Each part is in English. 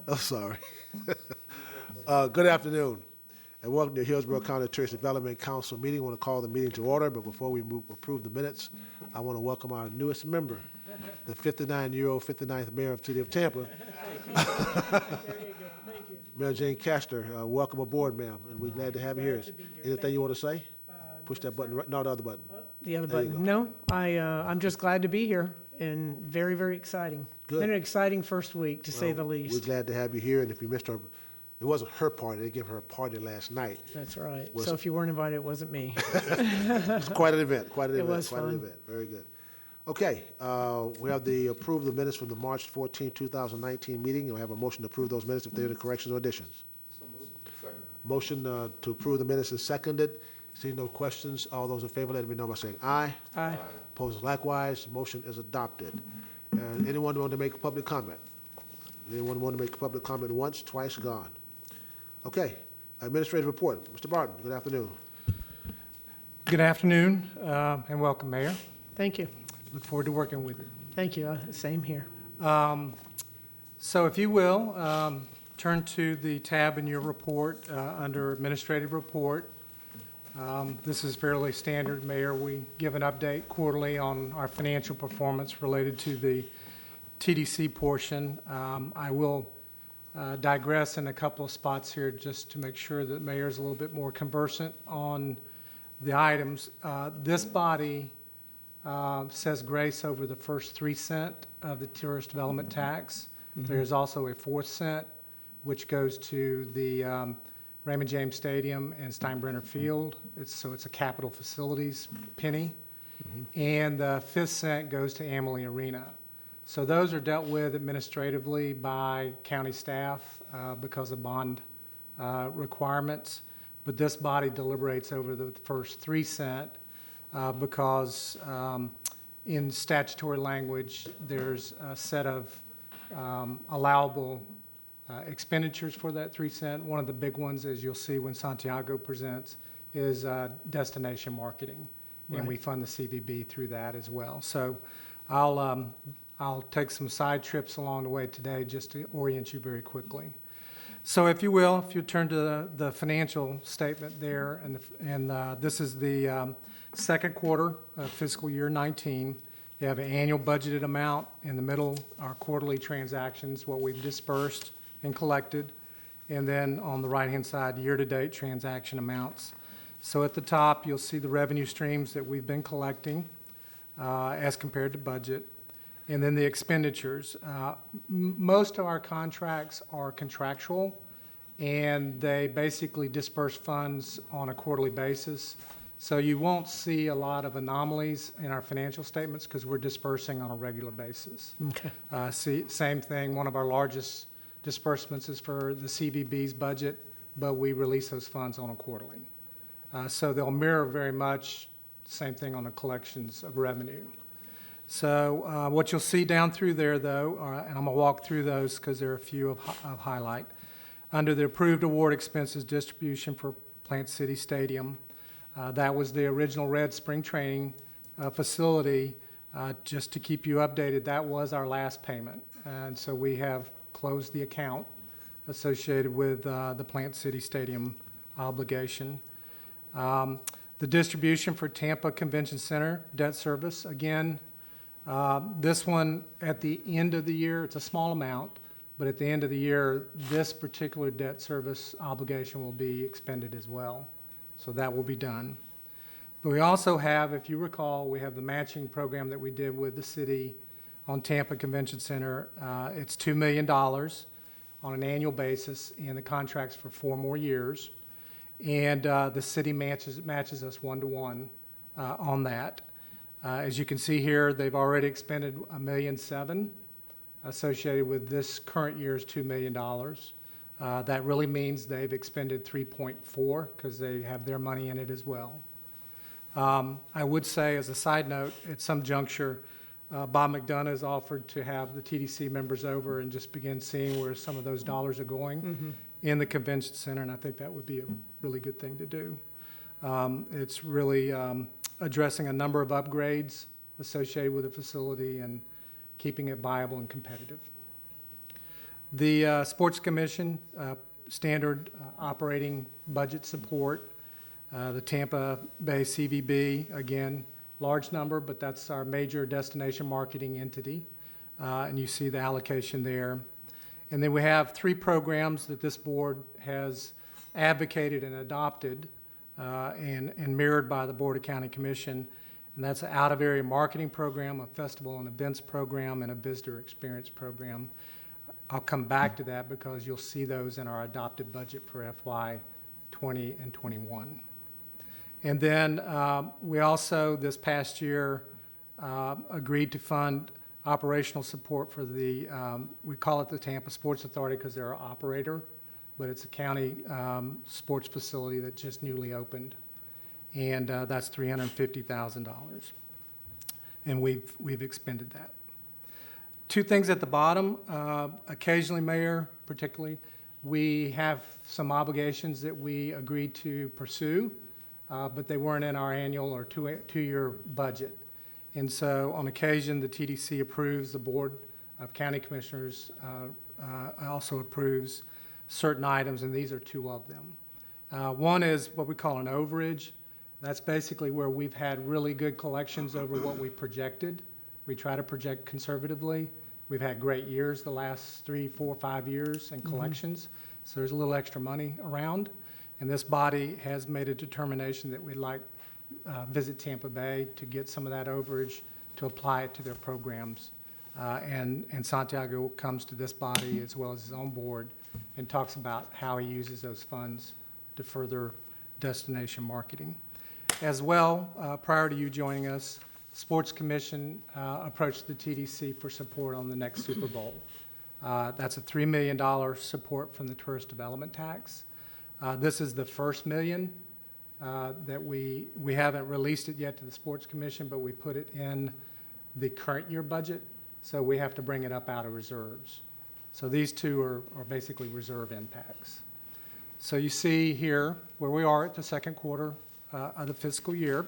I'm sorry. Good afternoon, and welcome to Hillsborough County Church Development Council meeting. I want to call the meeting to order, but before we approve the minutes, I want to welcome our newest member, the 59-year-old 59th mayor of the city of Tampa, Mayor Jane Castor. Welcome aboard, ma'am, and we're glad to have you here. Anything you want to say? Push that button, no, the other button. The other There you button. go. No, I'm just glad to be here and very, very exciting. Good. Been an exciting first week, to say the We're least. glad to have you here, and if you missed her, it wasn't her party. They gave her a party last night. That's right. Was- So if you weren't invited, it wasn't me. It's quite an event, quite an It event, was quite an fun. event. Very good. Okay, we have the approval of the minutes from the March 14, 2019 meeting. We have a motion to approve those minutes if there are any corrections or additions. Motion to approve the minutes is seconded. Seeing no questions, all those in favor, let me know by saying aye. Aye. Opposed likewise, motion is adopted. Anyone want to make a public comment? Anyone want to make a public comment once, twice, gone? Okay, administrative report. Mr. Barton, good afternoon. Good afternoon, and welcome, Mayor. Thank you. Look forward to working with you. Thank you. Same here. So if you will, turn to the tab in your report under Administrative Report. This is fairly standard, Mayor. We give an update quarterly on our financial performance related to the TDC portion. I will digress in a couple of spots here just to make sure that Mayor is a little bit more conversant on the items. This body says grace over the first 3 cents of the tourist development tax. There's also a 4th cent, which goes to the Raymond James Stadium and Steinbrenner Field. So it's a capital facilities penny. And the 5th cent goes to Amalie Arena. So those are dealt with administratively by county staff because of bond requirements. But this body deliberates over the first 3 cents because in statutory language, there's a set of allowable expenditures for that 3 cents. One of the big ones, as you'll see when Santiago presents, is destination marketing. Right. And we fund the CVB through that as well. So I'll take some side trips along the way today just to orient you very quickly. So if you will, if you turn to the financial statement there, and this is the second quarter of fiscal year 19. You have an annual budgeted amount. In the middle are quarterly transactions, what we've dispersed and collected. And then on the right-hand side, year-to-date transaction amounts. So at the top, you'll see the revenue streams that we've been collecting as compared to budget. And then the expenditures. Most of our contracts are contractual, and they basically disperse funds on a quarterly basis. So you won't see a lot of anomalies in our financial statements because we're dispersing on a regular basis. Okay. Same thing, one of our largest disbursements is for the CVB's budget, but we release those funds on a quarterly. So they'll mirror very much, same thing on the collections of revenue. So what you'll see down through there, though, and I'm going to walk through those because there are a few of highlight. Under the approved award expenses distribution for Plant City Stadium, that was the original Red Spring Training facility. Just to keep you updated, that was our last payment. And so we have closed the account associated with the Plant City Stadium obligation. The distribution for Tampa Convention Center debt service, again, this one at the end of the year, it's a small amount, but at the end of the year, this particular debt service obligation will be expended as well. So that will be done. But we also have, if you recall, we have the matching program that we did with the city on Tampa Convention Center. It's $2 million on an annual basis, and the contract's for 4 more years. And the city matches us 1-to-1 on that. As you can see here, they've already expended $1.7 million associated with this current year's $2 million. That really means they've expended 3.4 because they have their money in it as well. I would say, as a side note, at some juncture, Bob McDonough has offered to have the TDC members over and just begin seeing where some of those dollars are going in the convention center, and I think that would be a really good thing to do. It's really addressing a number of upgrades associated with the facility and keeping it viable and competitive. The Sports Commission, standard operating budget support. The Tampa Bay CVB, again, large number, but that's our major destination marketing entity. And you see the allocation there. And then we have 3 programs that this board has advocated and adopted and mirrored by the Board of County Commission. And that's an out-of-area marketing program, a festival and events program, and a visitor experience program. I'll come back to that because you'll see those in our adopted budget for FY 20 and 21. And then we also, this past year, agreed to fund operational support for the, we call it the Tampa Sports Authority because they're our operator, but it's a county sports facility that just newly opened. And that's $350,000. And we've expended that. 2 things at the bottom. Occasionally, Mayor, particularly, we have some obligations that we agreed to pursue, but they weren't in our annual or two-year budget. And so on occasion, the TDC approves, the Board of County Commissioners also approves certain items, and these are 2 of them. One is what we call an overage. That's basically where we've had really good collections over what we projected. We try to project conservatively. We've had great years the last 3, 4, 5 years in collections, so there's a little extra money around. And this body has made a determination that we'd like Visit Tampa Bay to get some of that overage to apply it to their programs. And Santiago comes to this body as well as his own board and talks about how he uses those funds to further destination marketing. As well, prior to you joining us, Sports Commission approached the TDC for support on the next Super Bowl. That's a $3 million support from the tourist development tax. This is the first $1 million that we haven't released it yet to the Sports Commission, but we put it in the current year budget, so we have to bring it up out of reserves. So these 2 are basically reserve impacts. So you see here where we are at the second quarter of the fiscal year.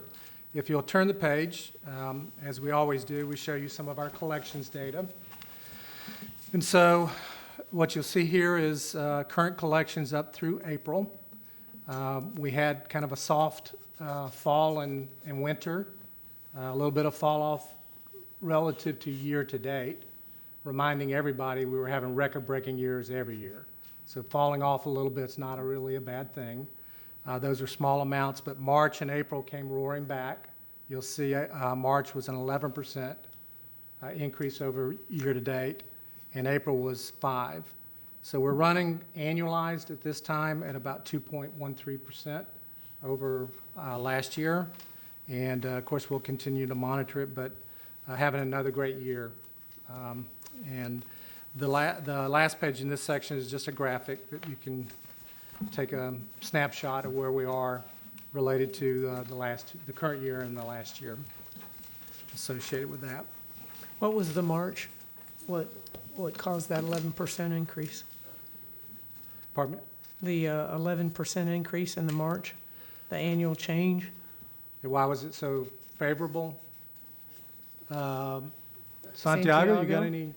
If you'll turn the page, as we always do, we show you some of our collections data. And so what you'll see here is current collections up through April. We had kind of a soft fall and winter, a little bit of fall off relative to year to date, reminding everybody we were having record-breaking years every year. So falling off a little bit is not really a bad thing. Those are small amounts, but March and April came roaring back. You'll see March was an 11% increase over year to date, and April was 5%. So we're running annualized at this time at about 2.13% over last year. And of course, we'll continue to monitor it, but having another great year. And the last page in this section is just a graphic that you can take a snapshot of where we are related to the current year and the last year associated with that. What was the March? What caused that 11% increase? Pardon me? The 11% increase in the March, the annual change? Why was it so favorable? Santiago, you got any,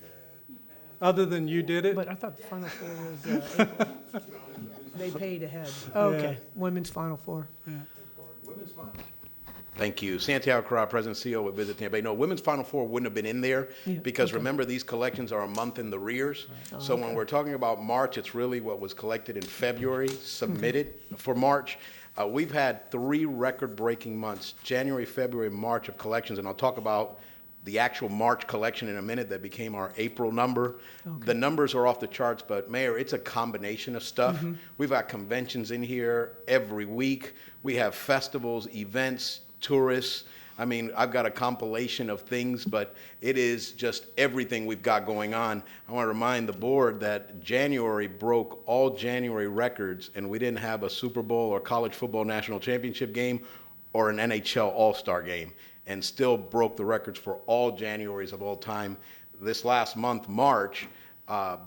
other than you did it? But I thought the Final Four was April. They paid ahead. Oh, okay, Women's Final Four. Yeah. Thank you. Santiago Corral, President and CEO with Visit Tampa Bay. No, Women's Final Four wouldn't have been in there because remember, these collections are a month in the rears. Right. So when we're talking about March, it's really what was collected in February, submitted for March. We've had 3 record-breaking months, January, February, March of collections, and I'll talk about the actual March collection in a minute that became our April number. Okay. The numbers are off the charts, but Mayor, it's a combination of stuff. We've got conventions in here every week. We have festivals, events, tourists. I mean, I've got a compilation of things, but it is just everything we've got going on. I want to remind the board that January broke all January records, and we didn't have a Super Bowl or college football national championship game or an NHL All-Star game, and still broke the records for all Januaries of all time. This last month, March,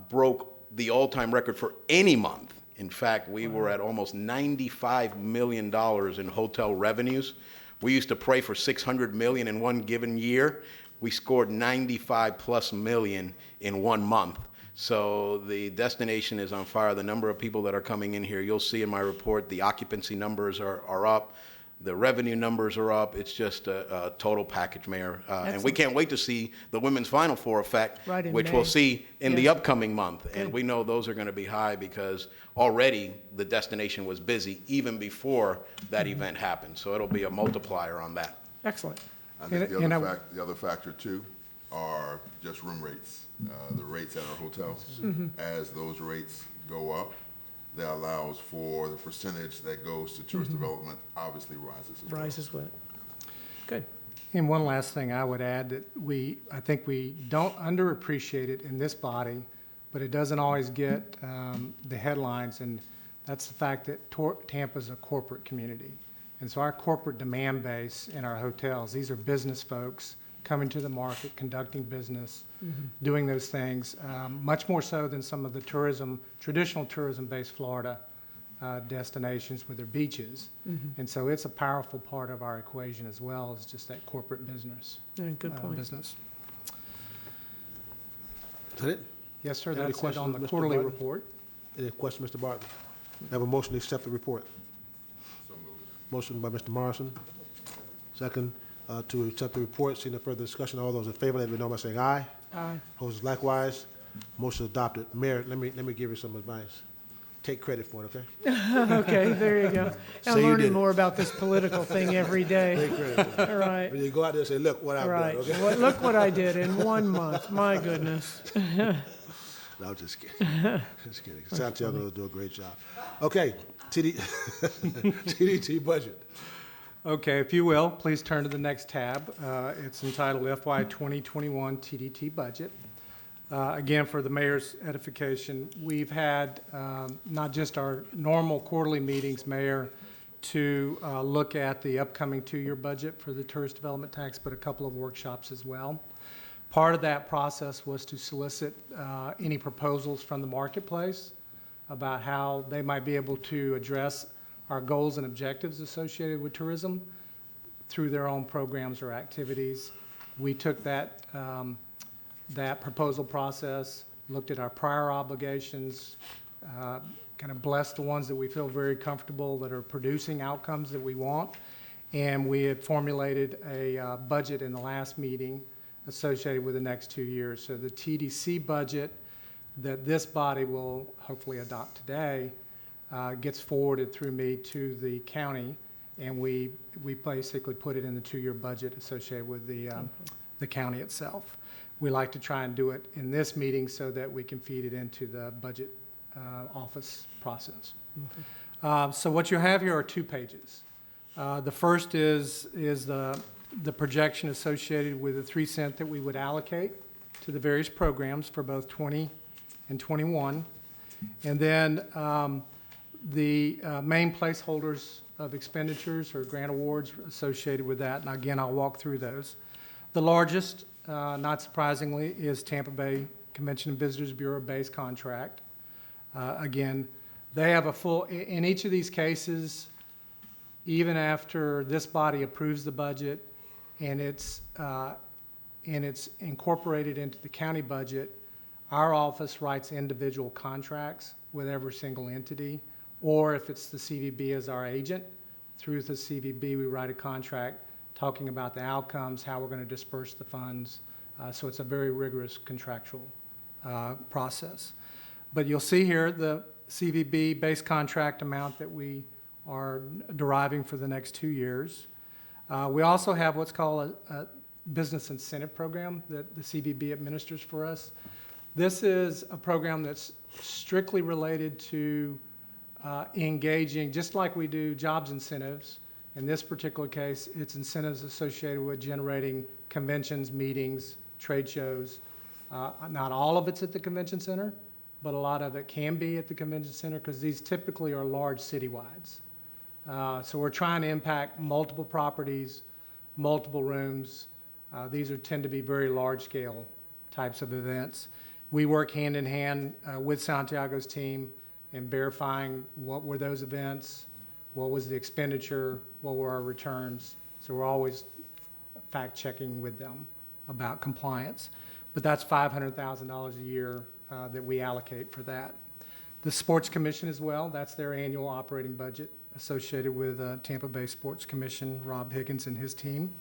broke the all-time record for any month. In fact, we were at almost $95 million in hotel revenues. We used to pray for $600 million in one given year. We scored 95 plus million in one month. So the destination is on fire. The number of people that are coming in here, you'll see in my report, the occupancy numbers are up. The revenue numbers are up. It's just a total package, Mayor. And we Excellent. can't wait to see the Women's Final Four effect, Right in which May. we'll see in the Yes. upcoming month. And Good. we know those are going to be high because already the destination was busy even before that Mm-hmm. event happened. So it'll be a multiplier on that. Excellent. I think And the other factor too are just room rates, the rates at our hotels. As those rates go up, that allows for the percentage that goes to tourist development obviously rises as well. Rises with it. Good. And one last thing I would add that I think we don't underappreciate it in this body, but it doesn't always get the headlines, and that's the fact that Tampa's a corporate community. And so our corporate demand base in our hotels, these are business folks coming to the market, conducting business, doing those things, much more so than some of the traditional tourism-based Florida destinations with their beaches. And so it's a powerful part of our equation as well as just that corporate business. Yeah, good point. Business. Is that it? Yes, sir, Any that's it questions on of the Mr. quarterly Barton? report. Any question, Mr. Barton? Have a motion to accept the report. Motion by Mr. Morrison. Second, to accept the report. Seeing no further discussion, all those in favor, let me know by saying aye. Aye. Opposed, likewise. Motion adopted. Mayor, let me give you some advice. Take credit for it, okay? Okay, there you go. Say I'm you did learning it. more about this political thing every day. Take credit for it. All right, When you go out there and say, look what I've all done, right. okay? Well, look what I did in 1 month. My goodness. No, I'm just kidding. Just kidding. Santiago will do a great job. Okay, TDT budget. Okay, if you will, please turn to the next tab. It's entitled FY 2021 TDT Budget. Again, for the mayor's edification, we've had not just our normal quarterly meetings, Mayor, to look at the upcoming 2-year budget for the tourist development tax, but a couple of workshops as well. Part of that process was to solicit any proposals from the marketplace about how they might be able to address our goals and objectives associated with tourism through their own programs or activities. We took that proposal process, looked at our prior obligations, kind of blessed the ones that we feel very comfortable that are producing outcomes that we want, and we had formulated a budget in the last meeting associated with the next 2 years. So the TDC budget that this body will hopefully adopt today gets forwarded through me to the county, and we basically put it in the 2-year budget associated with the county itself. We like to try and do it in this meeting so that we can feed it into the budget office process. So what you have here are 2 pages. The first is the projection associated with the 3 cent that we would allocate to the various programs for both 20 and 21. And then the main placeholders of expenditures or grant awards associated with that. And again, I'll walk through those. The largest, not surprisingly, is Tampa Bay Convention and Visitors Bureau base contract. Again, they have a full, in each of these cases, even after this body approves the budget and it's incorporated into the county budget, our office writes individual contracts with every single entity, or if it's the CVB as our agent, through the CVB we write a contract talking about the outcomes, how we're going to disperse the funds. So it's a very rigorous contractual process. But you'll see here the CVB base contract amount that we are deriving for the next 2 years. We also have what's called a business incentive program that the CVB administers for us. This is a program that's strictly related to engaging, just like we do jobs incentives. In this particular case, it's incentives associated with generating conventions, meetings, trade shows. Not all of it's at the convention center, but a lot of it can be at the convention center because these typically are large citywides. So we're trying to impact multiple properties, multiple rooms. These tend to be very large-scale types of events. We work hand in hand with Santiago's team in verifying what were those events, what was the expenditure, what were our returns. So we're always fact-checking with them about compliance. But that's $500,000 a year that we allocate for that. The Sports Commission as well, that's their annual operating budget associated with Tampa Bay Sports Commission, Rob Higgins and his team.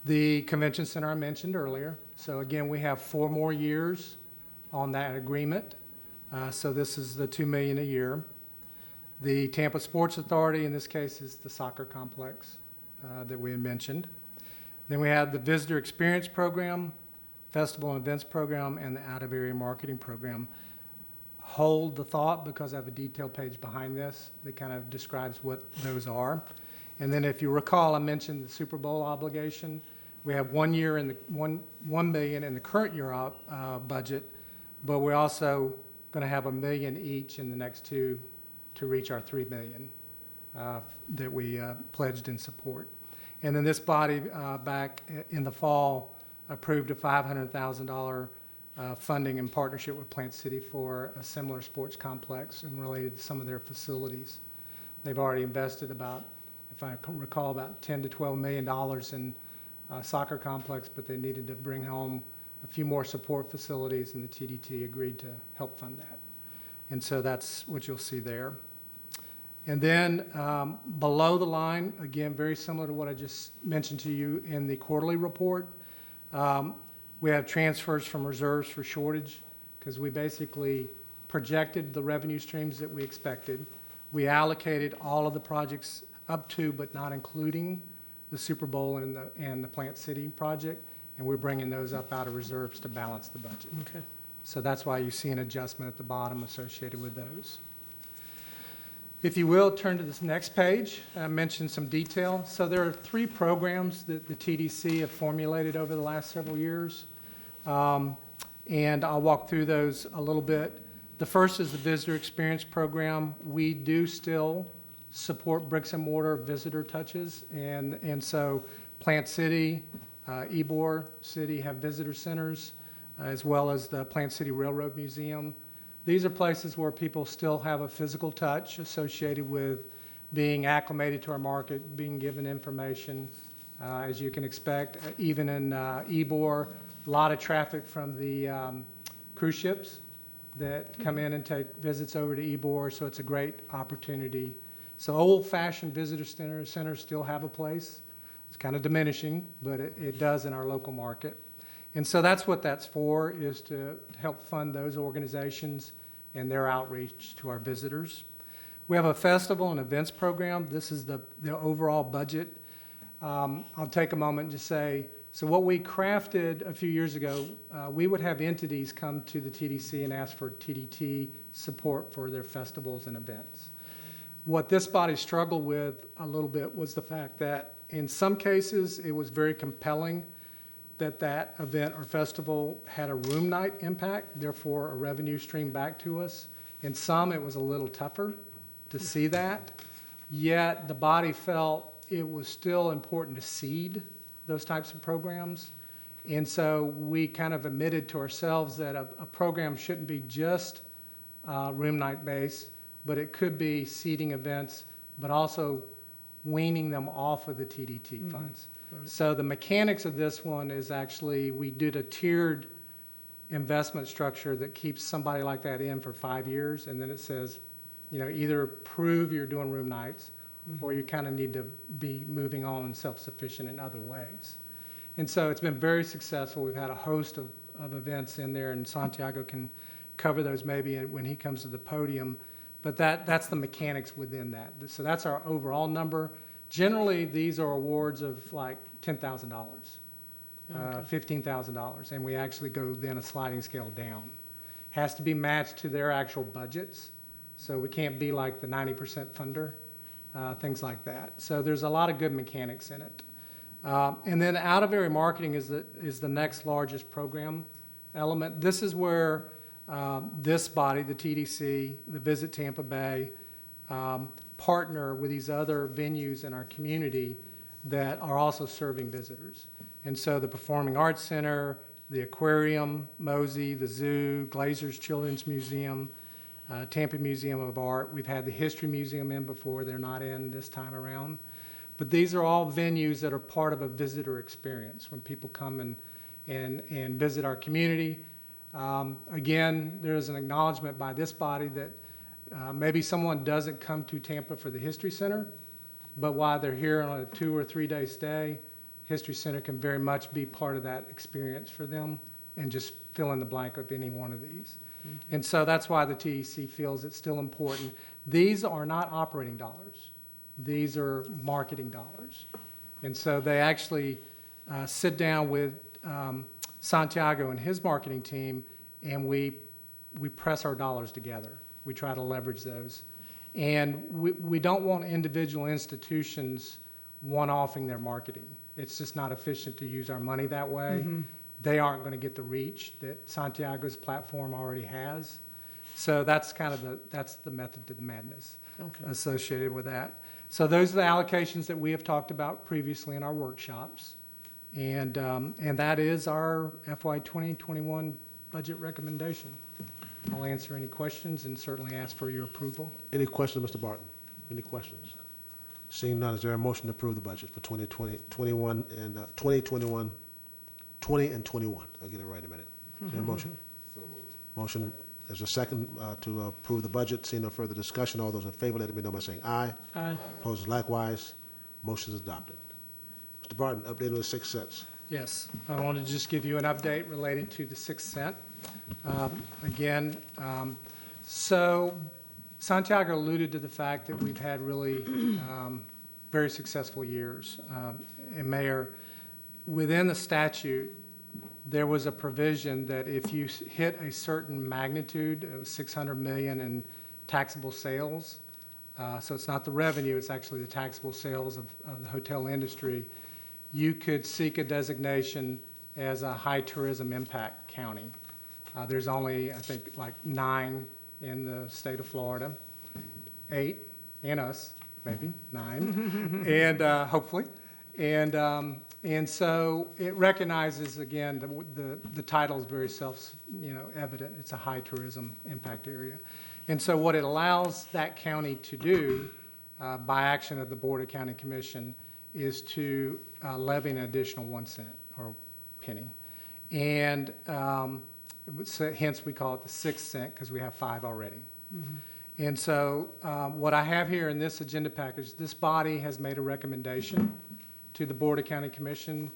The Convention Center I mentioned earlier. So again, we have 4 more years on that agreement. So this is the $2 million a year. The Tampa Sports Authority, in this case, is the soccer complex that we had mentioned. Then we have the Visitor Experience Program, Festival and Events Program, and the Out-of-Area Marketing Program. Hold the thought because I have a detailed page behind this that kind of describes what those are. And then if you recall, I mentioned the Super Bowl obligation. We have 1 year in the $1 million in the current year budget, but we're also going to have $1 million each in the next 2 to reach our $3 million that we pledged in support. And then this body back in the fall approved a $500,000 funding in partnership with Plant City for a similar sports complex and related to some of their facilities. They've already invested about, if I recall, about $10 to $12 million in soccer complex, but they needed to bring home a few more support facilities, and the TDT agreed to help fund that. And so that's what you'll see there. And then below the line, again, very similar to what I just mentioned to you in the quarterly report, we have transfers from reserves for shortage because we basically projected the revenue streams that we expected. We allocated all of the projects up to but not including the Super Bowl and the Plant City project, and we're bringing those up out of reserves to balance the budget. Okay. So that's why you see an adjustment at the bottom associated with those. If you will, turn to this next page. I mentioned some detail. So there are 3 programs that the TDC have formulated over the last several years, and I'll walk through those a little bit. The first is the Visitor Experience Program. We do still support bricks and mortar visitor touches, and so Plant City, Ybor City have visitor centers, as well as the Plant City Railroad Museum. These are places where people still have a physical touch associated with being acclimated to our market, being given information, as you can expect. Even in Ybor, a lot of traffic from the cruise ships that come in and take visits over to Ybor, so it's a great opportunity. So old-fashioned visitor centers still have a place. It's kind of diminishing, but it does in our local market. And so that's what that's for, is to help fund those organizations and their outreach to our visitors. We have a festival and events program. This is the overall budget. I'll take a moment and just say, so what we crafted a few years ago, we would have entities come to the TDC and ask for TDT support for their festivals and events. What this body struggled with a little bit was the fact that in some cases it was very compelling that that event or festival had a room night impact, therefore a revenue stream back to us. In some, it was a little tougher to see that, yet the body felt it was still important to seed those types of programs. And so we kind of admitted to ourselves that a program shouldn't be just room night based, but it could be seeding events, but also weaning them off of the TDT funds. Right. So the mechanics of this one is actually we did a tiered investment structure that keeps somebody like that in for 5 years, and then it says, you know, either prove you're doing room nights or you kind of need to be moving on and self-sufficient in other ways. And so it's been very successful. We've had a host of events in there, and Santiago can cover those maybe when he comes to the podium. But that's the mechanics within that. So that's our overall number. Generally, these are awards of like $10,000, $15,000, and we actually go then a sliding scale down. Has to be matched to their actual budgets, so we can't be like the 90% funder, things like that. So there's a lot of good mechanics in it. And then out-of-area marketing is the next largest program element. This is where this body, the TDC, the Visit Tampa Bay, partner with these other venues in our community that are also serving visitors. And so the Performing Arts Center, the Aquarium, Mosey, the Zoo, Glazer's Children's Museum, Tampa Museum of Art. We've had the History Museum in before. They're not in this time around. But these are all venues that are part of a visitor experience when people come and visit our community. Again, there's an acknowledgement by this body that maybe someone doesn't come to Tampa for the History Center, but while they're here on a 2 or 3 day stay, History Center can very much be part of that experience for them and just fill in the blank of any one of these. And so that's why the TEC feels it's still important. These are not operating dollars. These are marketing dollars. And so they actually sit down with Santiago and his marketing team, and we press our dollars together. We try to leverage those. And we don't want individual institutions one-offing their marketing. It's just not efficient to use our money that way. They aren't going to get the reach that Santiago's platform already has. So that's kind of that's the method to the madness associated with that. So those are the allocations that we have talked about previously in our workshops. And that is our FY 2021 budget recommendation. I'll answer any questions and certainly ask for your approval. Any questions, Mr. Barton? Any questions? Seeing none, is there a motion to approve the budget for 2020 and 21? I'll get it right in a minute. Is there a motion? Motion, there's a second to approve the budget. Seeing no further discussion, all those in favor, let it be known by saying aye. Aye. Opposed, likewise. Motion is adopted. Mr. Barton, update on the 6 cents. Yes, I wanted to just give you an update related to the 6 cent. So Santiago alluded to the fact that we've had really very successful years. And Mayor, within the statute, there was a provision that if you hit a certain magnitude, it was 600 million in taxable sales, so it's not the revenue, it's actually the taxable sales of the hotel industry, you could seek a designation as a high tourism impact county. There's only, I think, like 9 in the state of Florida, 8, and us, maybe 9, and hopefully. And so it recognizes, again, the title is very evident. It's a high tourism impact area. And so what it allows that county to do by action of the Board of County Commission is to levy an additional 1 cent or penny. And so hence we call it the 6 cent because we have 5 already. And so what I have here in this agenda package, this body has made a recommendation to the Board of County Commission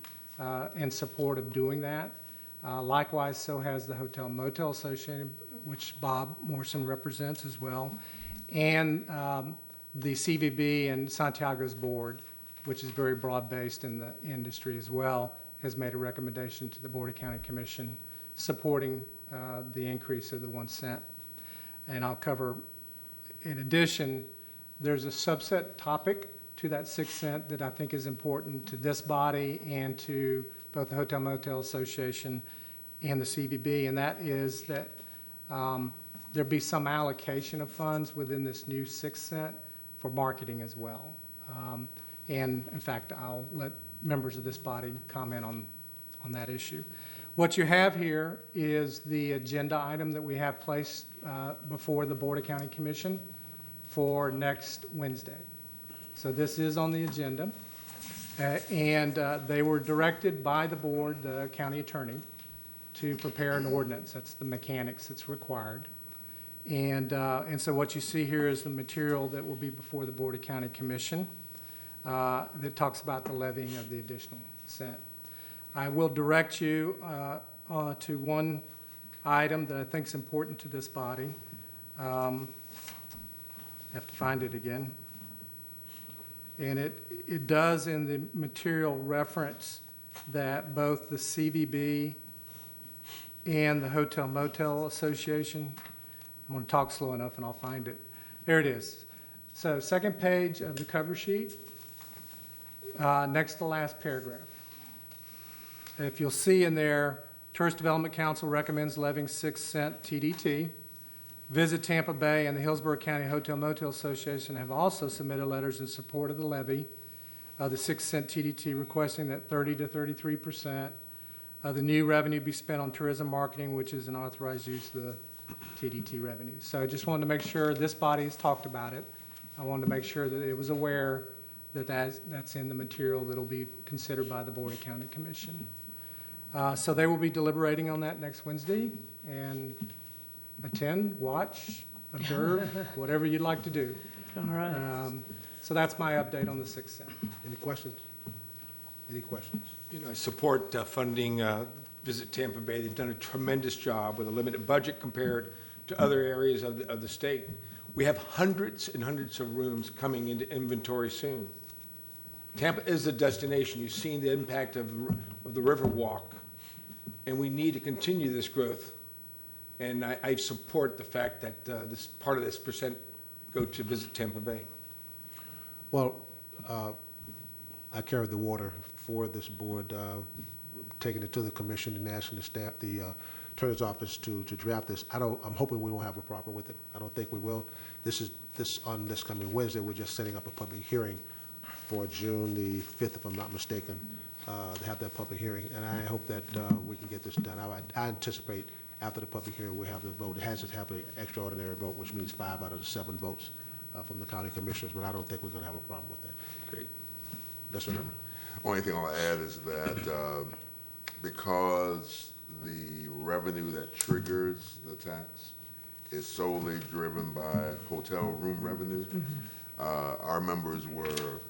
in support of doing that. Likewise, so has the Hotel Motel Association, which Bob Morrison represents as well, and the CVB and Santiago's board, which is very broad-based in the industry as well, has made a recommendation to the Board of County Commission supporting the increase of the 1 cent. And I'll cover, in addition, there's a subset topic to that 6 cent that I think is important to this body and to both the Hotel Motel Association and the CVB, and that is that there be some allocation of funds within this new 6 cent for marketing as well. And in fact, I'll let members of this body comment on that issue. What you have here is the agenda item that we have placed before the Board of County Commission for next Wednesday. So this is on the agenda, and they were directed by the board, the county attorney, to prepare an ordinance. That's the mechanics that's required. And so what you see here is the material that will be before the Board of County Commission that talks about the levying of the additional cent. I will direct you to one item that I think is important to this body. I have to find it again. And it does in the material reference that both the CVB and the Hotel Motel Association, I'm going to talk slow enough and I'll find it. There it is. So second page of the cover sheet, next to last paragraph. If you'll see in there, Tourist Development Council recommends levying 6 cent TDT. Visit Tampa Bay and the Hillsborough County Hotel Motel Association have also submitted letters in support of the levy of the 6 cent TDT, requesting that 30 to 33% of the new revenue be spent on tourism marketing, which is an authorized use of the TDT revenue. So I just wanted to make sure this body has talked about it. I wanted to make sure that it was aware that that's in the material that will be considered by the Board of County Commission. So they will be deliberating on that next Wednesday, and attend, watch, observe, whatever you'd like to do. All right. So that's my update on the 6th Senate. Any questions? Any questions? You know, I support funding Visit Tampa Bay. They've done a tremendous job with a limited budget compared to other areas of the state. We have hundreds and hundreds of rooms coming into inventory soon. Tampa is a destination. You've seen the impact of the Riverwalk, and we need to continue this growth. And I support the fact that this part of this percent go to Visit Tampa Bay. Well, I carried the water for this board, taking it to the commission and asking the staff, the attorney's office to draft this. I'm hoping we won't have a problem with it. I don't think we will. On this coming Wednesday, we're just setting up a public hearing for June the 5th, if I'm not mistaken, to have that public hearing. And I hope that we can get this done. I anticipate after the public hearing, we'll have the vote. It has to have an extraordinary vote, which means 5 out of the 7 votes from the county commissioners, but I don't think we're going to have a problem with that. Great. Yes, sir. Only thing I'll add is that because the revenue that triggers the tax is solely driven by hotel room revenue, our members were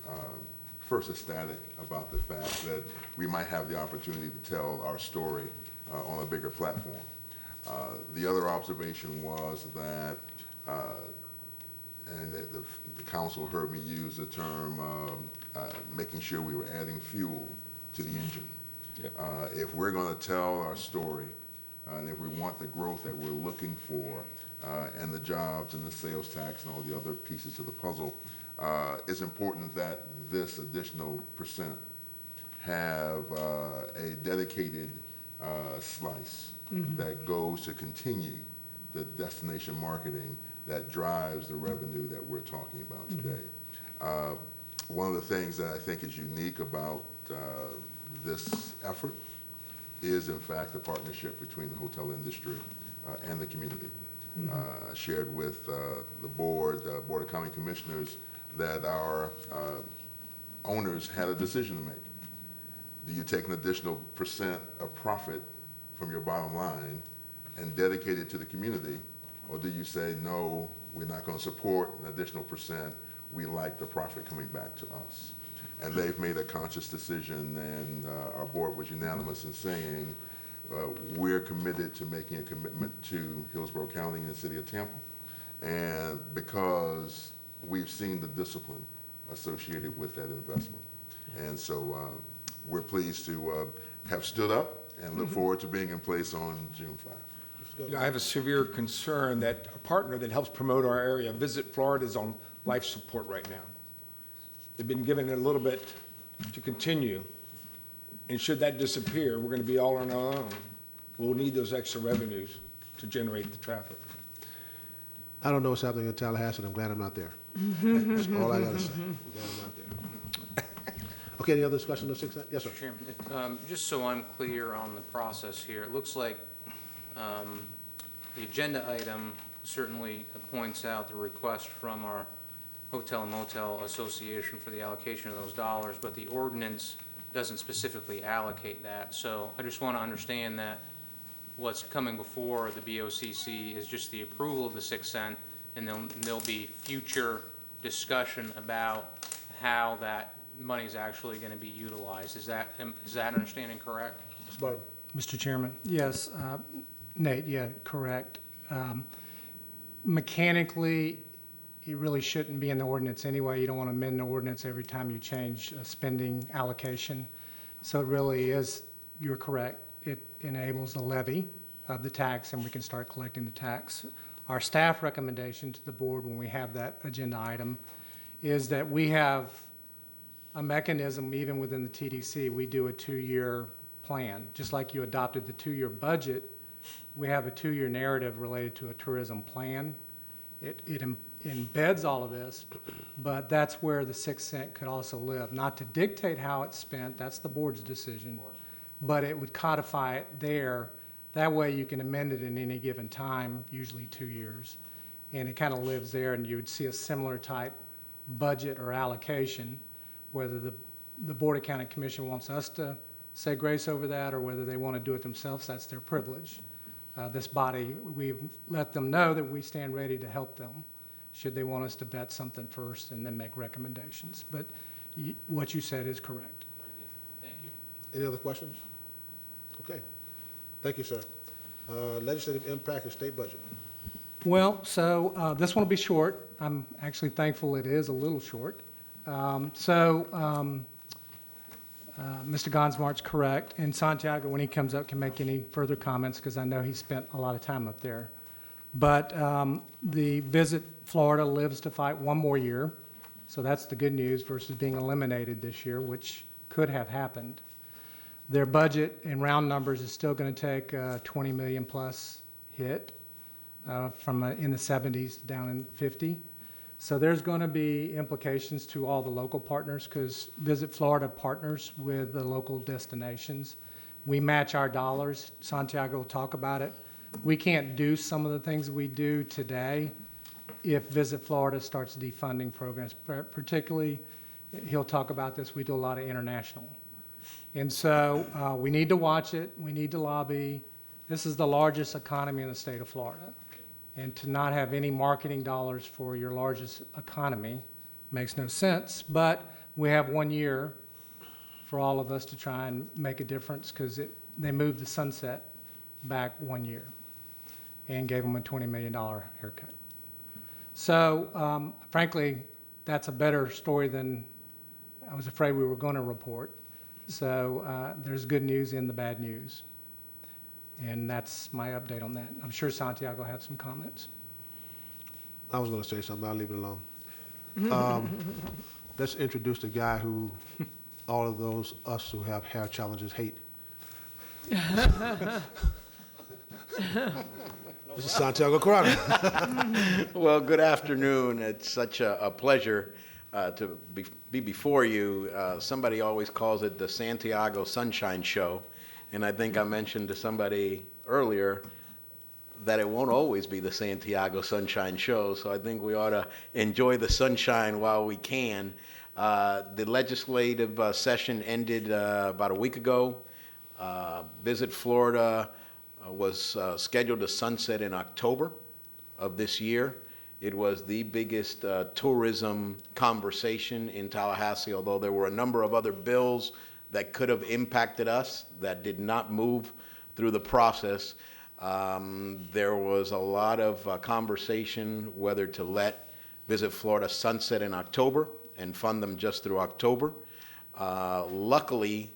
first ecstatic about the fact that we might have the opportunity to tell our story on a bigger platform. The other observation was that, and the council heard me use the term making sure we were adding fuel to the engine. Yep. If we're going to tell our story, and if we want the growth that we're looking for, and the jobs and the sales tax and all the other pieces of the puzzle, it's important that this additional percent have a dedicated slice that goes to continue the destination marketing that drives the revenue that we're talking about today. One of the things that I think is unique about this effort is, in fact, the partnership between the hotel industry and the community. I shared with the Board of County Commissioners, that our owners had a decision to make. Do you take an additional percent of profit from your bottom line and dedicate it to the community, or do you say, no, we're not going to support an additional percent, we like the profit coming back to us? And they've made a conscious decision, and our board was unanimous in saying, we're committed to making a commitment to Hillsborough County and the city of Tampa, and because we've seen the discipline associated with that investment. And so we're pleased to have stood up and look forward to being in place on June 5th. You know, I have a severe concern that a partner that helps promote our area, Visit Florida, is on life support right now. They've been given a little bit to continue, and should that disappear, we're going to be all on our own. We'll need those extra revenues to generate the traffic. I don't know what's happening in Tallahassee, and I'm glad I'm not there. That's all I got to say. I'm glad I'm not there. Okay, any other discussion on the 6th? Yes, sir. Chairman, just so I'm clear on the process here, it looks like the agenda item certainly points out the request from our Hotel and Motel Association for the allocation of those dollars, but the ordinance doesn't specifically allocate that. So I just want to understand that what's coming before the BOCC is just the approval of the 6 cent, and then there'll be future discussion about how that money is actually going to be utilized. Is that understanding correct? Mr. Barton. Mr. Chairman? Yes, Nate, yeah, correct. Mechanically, it really shouldn't be in the ordinance anyway. You don't want to amend the ordinance every time you change a spending allocation. So it really is, you're correct, it enables the levy of the tax, and we can start collecting the tax. Our staff recommendation to the board when we have that agenda item is that we have a mechanism, even within the TDC, we do a 2-year plan. Just like you adopted the 2-year budget, we have a 2-year narrative related to a tourism plan. It embeds all of this, but that's where the 6 cent could also live. Not to dictate how it's spent, that's the board's decision, but it would codify it there. That way you can amend it in any given time, usually 2 years. And it kind of lives there, and you would see a similar type budget or allocation, whether the Board of County Commission wants us to say grace over that or whether they want to do it themselves, that's their privilege. This body, we've let them know that we stand ready to help them should they want us to vet something first and then make recommendations. But what you said is correct. Thank you. Any other questions? Okay. Thank you, sir. Legislative impact and state budget. Well, so this one will be short. I'm actually thankful it is a little short. Mr. Gonsmart's correct, and Santiago, when he comes up, can make any further comments because I know he spent a lot of time up there. But the Visit Florida lives to fight one more year, so that's the good news versus being eliminated this year, which could have happened. Their budget in round numbers is still going to take a 20 million plus hit from in the 70s down in 50. So there's going to be implications to all the local partners because Visit Florida partners with the local destinations. We match our dollars. Santiago will talk about it. We can't do some of the things we do today if Visit Florida starts defunding programs. Particularly, he'll talk about this, we do a lot of international. And so we need to watch it. We need to lobby. This is the largest economy in the state of Florida. And to not have any marketing dollars for your largest economy makes no sense. But we have 1 year for all of us to try and make a difference because they moved the sunset back 1 year and gave them a $20 million haircut. So frankly, that's a better story than I was afraid we were going to report. So there's good news in the bad news. And that's my update on that. I'm sure Santiago will have some comments. I was going to say something. I'll leave it alone. Let's introduce the guy who all of those us who have hair challenges hate. This is Santiago Corrado. Well, good afternoon. It's such a pleasure to be before you. Somebody always calls it the Santiago Sunshine Show. And I think I mentioned to somebody earlier that it won't always be the Santiago Sunshine Show. So I think we ought to enjoy the sunshine while we can. The legislative session ended about a week ago. Visit Florida was scheduled to sunset in October of this year. It was the biggest tourism conversation in Tallahassee, although there were a number of other bills that could have impacted us that did not move through the process. There was a lot of conversation whether to let Visit Florida sunset in October and fund them just through October. Luckily,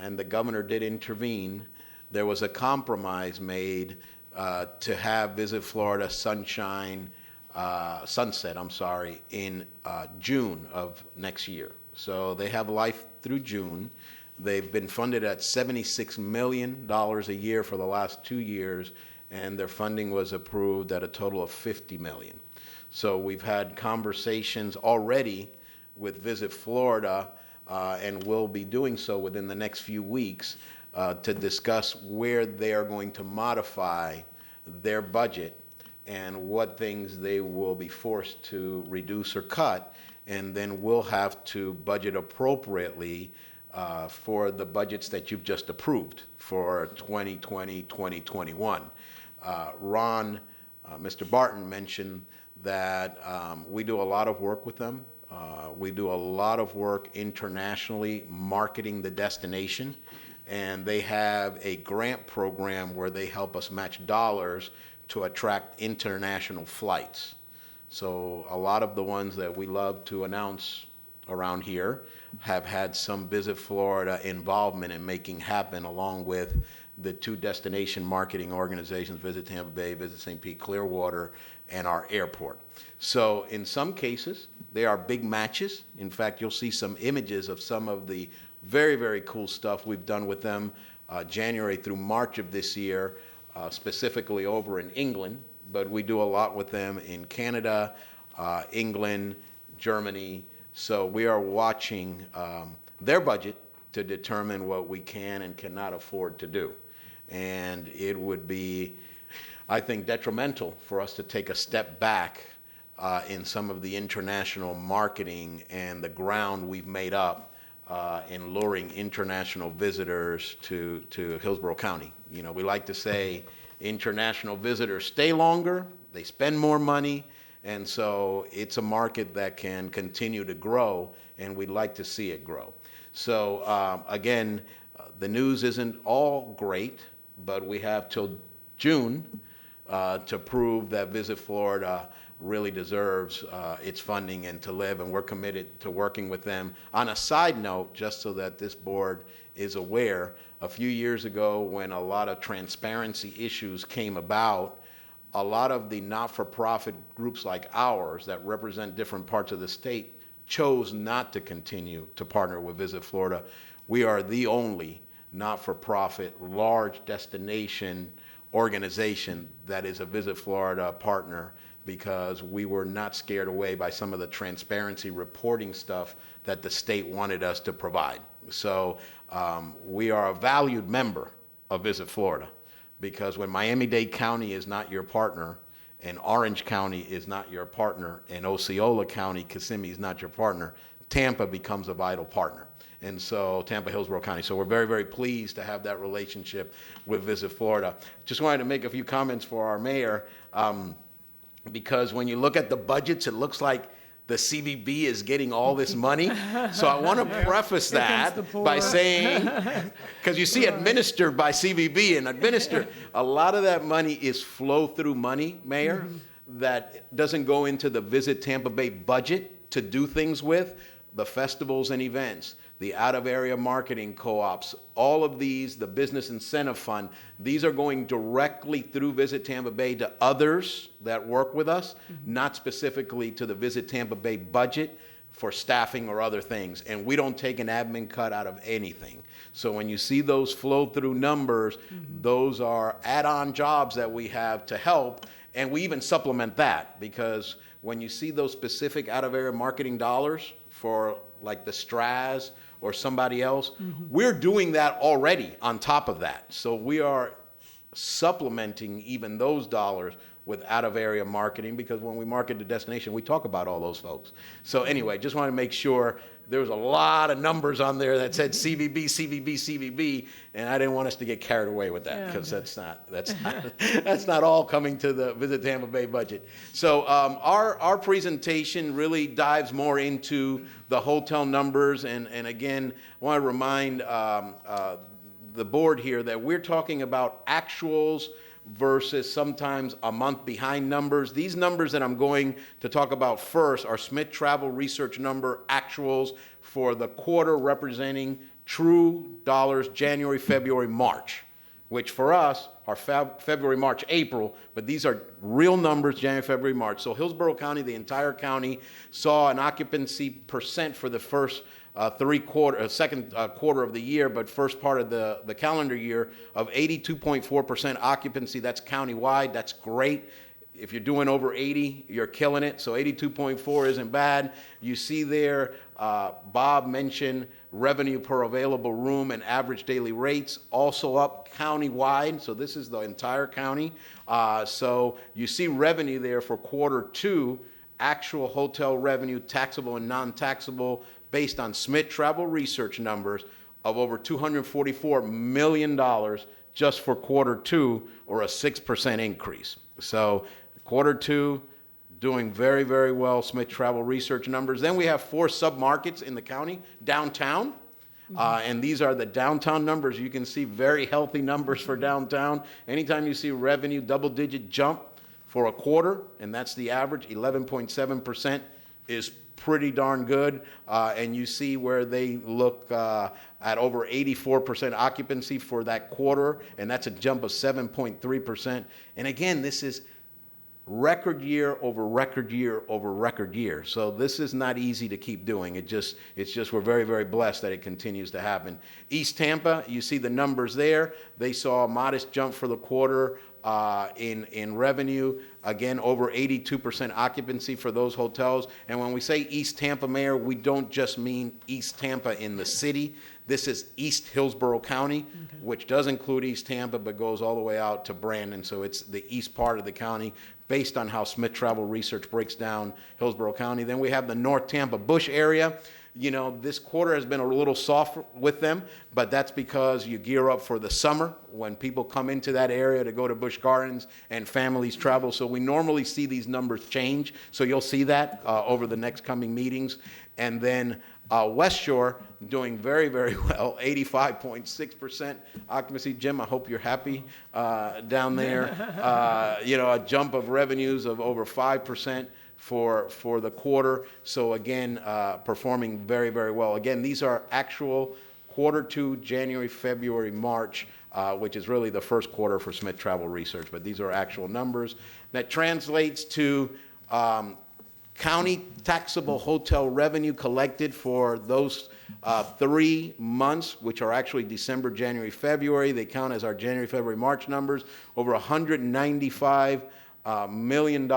and the governor did intervene, there was a compromise made to have Visit Florida sunset, in June of next year. So they have life through June. They've been funded at $76 million a year for the last 2 years, and their funding was approved at a total of $50 million. So we've had conversations already with Visit Florida, and will be doing so within the next few weeks to discuss where they are going to modify their budget and what things they will be forced to reduce or cut. And then we'll have to budget appropriately for the budgets that you've just approved for 2020, 2021. Ron, Mr. Barton mentioned that we do a lot of work with them. We do a lot of work internationally marketing the destination, and they have a grant program where they help us match dollars to attract international flights. So a lot of the ones that we love to announce around here have had some Visit Florida involvement in making happen, along with the 2 destination marketing organizations, Visit Tampa Bay, Visit St. Pete, Clearwater, and our airport. So in some cases, they are big matches. In fact, you'll see some images of some of the very, very cool stuff we've done with them January through March of this year, specifically over in England. But we do a lot with them in Canada, England, Germany. So we are watching their budget to determine what we can and cannot afford to do. And it would be, I think, detrimental for us to take a step back in some of the international marketing and the ground we've made up in luring international visitors to Hillsborough County. You know, we like to say international visitors stay longer, they spend more money, and so it's a market that can continue to grow, and we'd like to see it grow. So again, the news isn't all great, but we have till June to prove that Visit Florida really deserves its funding and to live, and we're committed to working with them. On a side note, just so that this board is aware, a few years ago when a lot of transparency issues came about, a lot of the not-for-profit groups like ours that represent different parts of the state chose not to continue to partner with Visit Florida. We are the only not-for-profit large destination organization that is a Visit Florida partner, because we were not scared away by some of the transparency reporting stuff that the state wanted us to provide. So we are a valued member of Visit Florida, because when Miami-Dade County is not your partner, and Orange County is not your partner, and Osceola County, Kissimmee is not your partner, Tampa becomes a vital partner. And so Tampa, Hillsborough County. So we're very, very pleased to have that relationship with Visit Florida. Just wanted to make a few comments for our mayor, because when you look at the budgets, it looks like the CVB is getting all this money. So I want to preface that by saying, because you see administered by CVB and administered, a lot of that money is flow-through money, Mayor, that doesn't go into the Visit Tampa Bay budget to do things with, the festivals and events, the out-of-area marketing co-ops, all of these, the business incentive fund, these are going directly through Visit Tampa Bay to others that work with us, not specifically to the Visit Tampa Bay budget for staffing or other things. And we don't take an admin cut out of anything. So when you see those flow-through numbers, those are add-on jobs that we have to help, and we even supplement that, because when you see those specific out-of-area marketing dollars for like the Straz or somebody else, we're doing that already on top of that. So we are supplementing even those dollars with out-of-area marketing, because when we market the destination, we talk about all those folks. So anyway, just want to make sure. There was a lot of numbers on there that said CVB, CVB, CVB, and I didn't want us to get carried away with that, because that's not all coming to the Visit Tampa Bay budget. So our presentation really dives more into the hotel numbers, and again, I want to remind the board here that we're talking about actuals versus sometimes a month behind numbers. These numbers that I'm going to talk about first are Smith Travel Research number actuals for the quarter, representing true dollars January, February, March, which for us are February, March, April, but these are real numbers, January, February, March. So Hillsborough County, the entire county, saw an occupancy percent for the first second quarter of the year, but first part of the calendar year of 82.4% occupancy. That's countywide. That's great. If you're doing over 80, you're killing it. So 82.4 isn't bad. You see there, Bob mentioned revenue per available room and average daily rates, also up countywide. So this is the entire county. So you see revenue there for quarter two, actual hotel revenue, taxable and non-taxable, based on Smith Travel Research numbers, of over $244 million just for quarter two, or a 6% increase. So quarter two, doing very, very well, Smith Travel Research numbers. Then we have 4 submarkets in the county, downtown, and these are the downtown numbers. You can see very healthy numbers for downtown. Anytime you see revenue double-digit jump for a quarter, and that's the average, 11.7% is pretty darn good, and you see where they look at over 84% occupancy for that quarter, and that's a jump of 7.3%. And again, this is record year over record year over record year. So this is not easy to keep doing. It's just we're very, very blessed that it continues to happen. East Tampa, you see the numbers there. They saw a modest jump for the quarter in revenue. Again, over 82% occupancy for those hotels. And when we say East Tampa, Mayor, we don't just mean East Tampa in the city. This is East Hillsborough County, which does include East Tampa, but goes all the way out to Brandon. So it's the east part of the county, based on how Smith Travel Research breaks down Hillsborough County. Then we have the North Tampa Bush area. You know, this quarter has been a little soft with them, but that's because you gear up for the summer when people come into that area to go to Busch Gardens and families travel. So we normally see these numbers change. So you'll see that over the next coming meetings. And then West Shore doing very, very well, 85.6% occupancy. Jim, I hope you're happy down there. You know, a jump of revenues of over 5% for the quarter. So again, performing very, very well. Again, these are actual Q2, January, February, March, which is really the first quarter for Smith Travel Research, but these are actual numbers. That translates to county taxable hotel revenue collected for those 3 months, which are actually December, January, February. They count as our January, February, March numbers, over $195 million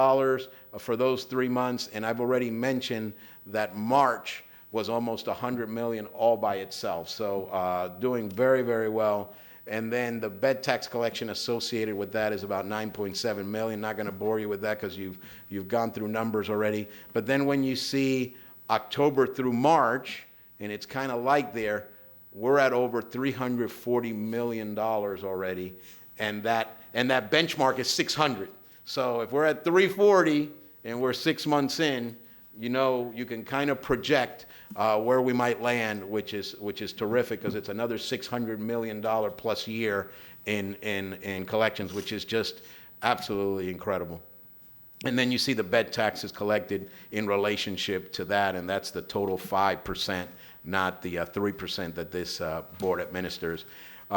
for those 3 months. And I've already mentioned that March was almost $100 million all by itself. So doing very, very well. And then the bed tax collection associated with that is about $9.7 million. Not going to bore you with that because you've gone through numbers already. But then when you see October through March, and it's kind of light there, we're at over $340 million already, and that benchmark is 600. So if we're at 340 and we're 6 months in, you know, you can kind of project where we might land, which is terrific because it's another $600 million plus year in collections, which is just absolutely incredible. And then you see the bed taxes collected in relationship to that, and that's the total 5%, not the 3% that this board administers.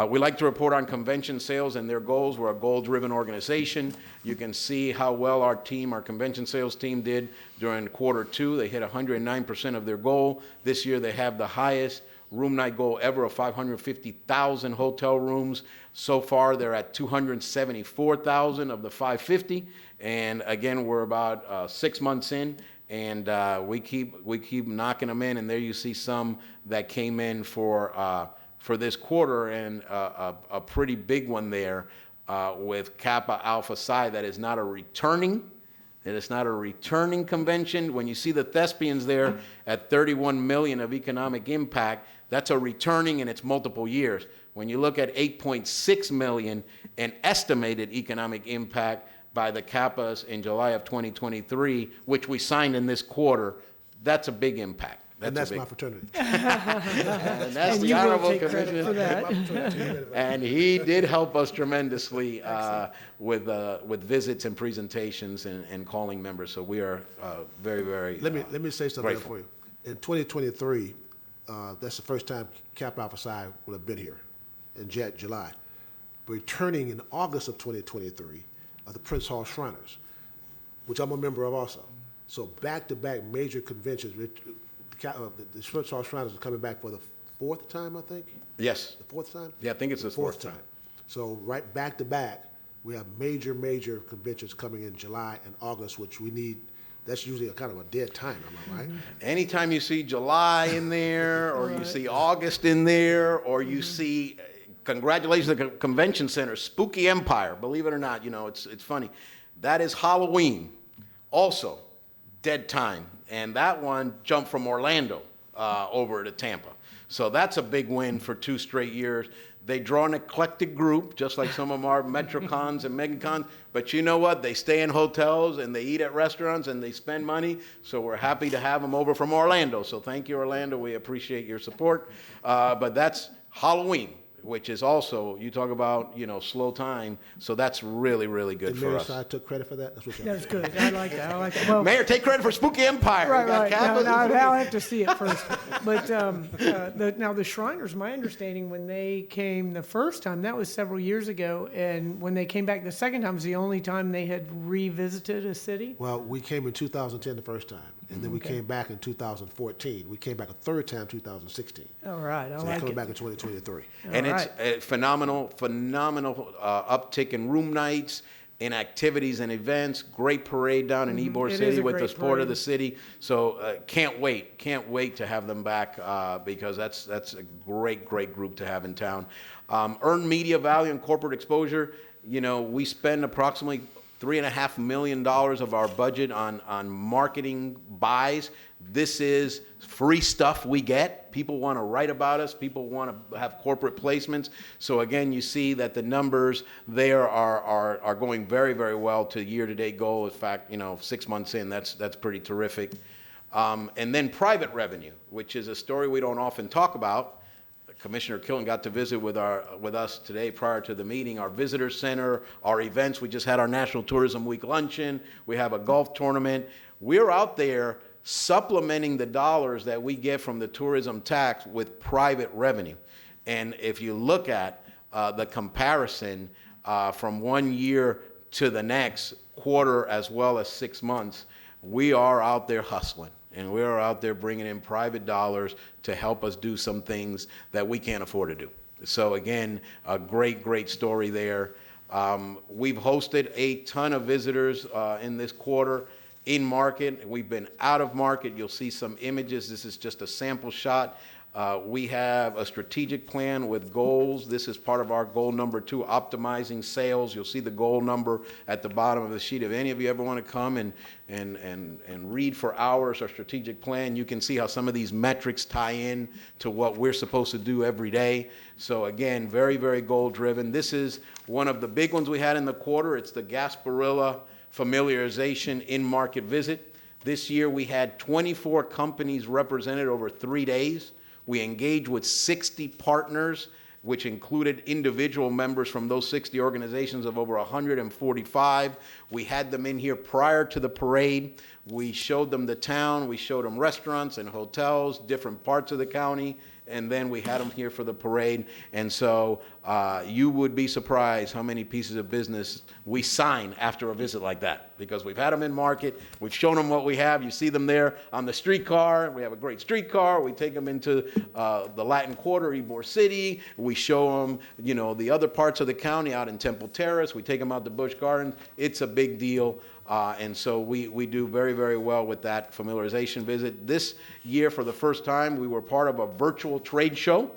We like to report on convention sales and their goals. We're a goal-driven organization. You can see how well our convention sales team did during Q2. They hit 109% of their goal. This year they have the highest room night goal ever of 550,000 hotel rooms. So far they're at 274,000 of the 550. And again, we're about 6 months in. And we keep knocking them in. And there you see some that came in for this quarter, and a pretty big one there with Kappa Alpha Psi that is not a returning. It is not a returning convention. When you see the Thespians there at 31 million of economic impact, that's a returning, and it's multiple years. When you look at 8.6 million in estimated economic impact by the Kappas in July of 2023, which we signed in this quarter, that's a big impact. And that's my fraternity. And that's And the you will Honorable take credit Commissioner. for that. And he did help us tremendously with visits and presentations and calling members. So we are very, very Let me say something grateful. for you. In 2023, that's the first time Kappa Alpha Psi will have been here in July. Returning in August of 2023 are the Prince Hall Shriners, which I'm a member of also. So back-to-back major conventions. The Prince Hall Shriners are coming back for the 4th time, I think? Yes. The 4th time? Yeah, I think it's the fourth time. So right back-to-back, we have major conventions coming in July and August, which we need. That's usually a kind of a dead time, am I right? Anytime you see July in there, or you see August in there, or you see, congratulations to the Convention Center, Spooky Empire, believe it or not, you know, it's funny. That is Halloween. Also, dead time. And that one jumped from Orlando over to Tampa. So that's a big win for 2 straight years. They draw an eclectic group, just like some of our MetroCons and MegaCons. But you know what? They stay in hotels and they eat at restaurants and they spend money. So we're happy to have them over from Orlando. So thank you, Orlando. We appreciate your support. But that's Halloween, which is also, you talk about, you know, slow time. So that's really, really good And for Mayor us. Sy took credit for that? That's what you're That's good. I like that. I like that. Well, Mayor, take credit for Spooky Empire. right, We got right. No, Kappas no, and I'll have to see it first. But now the Shriners, my understanding, when they came the first time, that was several years ago, and when they came back the second time was the only time they had revisited a city. Well, we came in 2010 the first time, and then we came back in 2014. We came back a third time 2016. All right, I So we're like coming it. back in 2023. And All it's a phenomenal uptick in room nights, in activities and events. Great parade down in Ybor It is City a with the great sport of parade. the city. So can't wait to have them back because that's a great group to have in town. Earned media value and corporate exposure. You know, we spend approximately $3.5 million of our budget on marketing buys. This is free stuff we get. People want to write about us. People want to have corporate placements. So again, you see that the numbers there are going very, very well to year-to-date goal. In fact, 6 months in, that's pretty terrific. And then private revenue, which is a story we don't often talk about. Commissioner Killen got to visit with us today prior to the meeting, our visitor center, our events. We just had our National Tourism Week luncheon. We have a golf tournament. We're out there supplementing the dollars that we get from the tourism tax with private revenue. And if you look at the comparison from 1 year to the next quarter as well as 6 months, we are out there hustling. And we are out there bringing in private dollars to help us do some things that we can't afford to do. So again, a great, great story there. We've hosted a ton of visitors in this quarter in market. We've been out of market. You'll see some images. This is just a sample shot. We have a strategic plan with goals. This is part of our goal number 2, optimizing sales. You'll see the goal number at the bottom of the sheet. If any of you ever want to come and read for hours our strategic plan, you can see how some of these metrics tie in to what we're supposed to do every day. So again, very, very goal-driven. This is one of the big ones we had in the quarter. It's the Gasparilla familiarization in-market visit. This year we had 24 companies represented over 3 days. We engaged with 60 partners, which included individual members from those 60 organizations of over 145. We had them in here prior to the parade. We showed them the town. We showed them restaurants and hotels, different parts of the county, and then we had them here for the parade. And so you would be surprised how many pieces of business we sign after a visit like that, because we've had them in market, we've shown them what we have. You see them there on the streetcar. We have a great streetcar. We take them into the Latin Quarter, Ybor City. We show them, the other parts of the county out in Temple Terrace. We take them out to Busch Gardens. It's a big deal. And so we do very, very well with that familiarization visit. This year, for the first time, we were part of a virtual trade show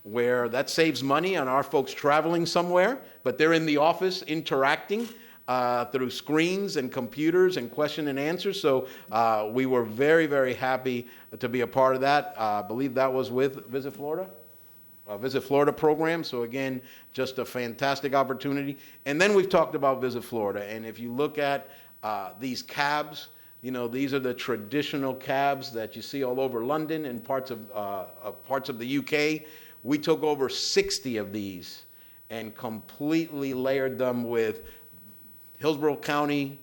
where that saves money on our folks traveling somewhere, but they're in the office interacting through screens and computers and question and answers. So we were very, very happy to be a part of that. I believe that was with Visit Florida. Visit Florida program. So again, just a fantastic opportunity. And then we've talked about Visit Florida. And if you look at these cabs, these are the traditional cabs that you see all over London and parts of the UK. We took over 60 of these and completely layered them with Hillsborough County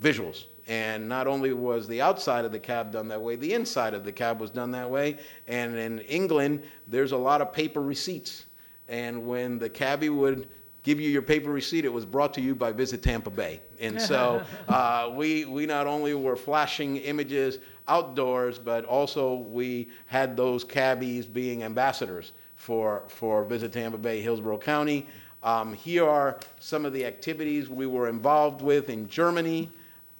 visuals. And not only was the outside of the cab done that way, the inside of the cab was done that way. And in England, there's a lot of paper receipts. And when the cabbie would give you your paper receipt, it was brought to you by Visit Tampa Bay. And so we not only were flashing images outdoors, but also we had those cabbies being ambassadors for Visit Tampa Bay, Hillsborough County. Here are some of the activities we were involved with in Germany,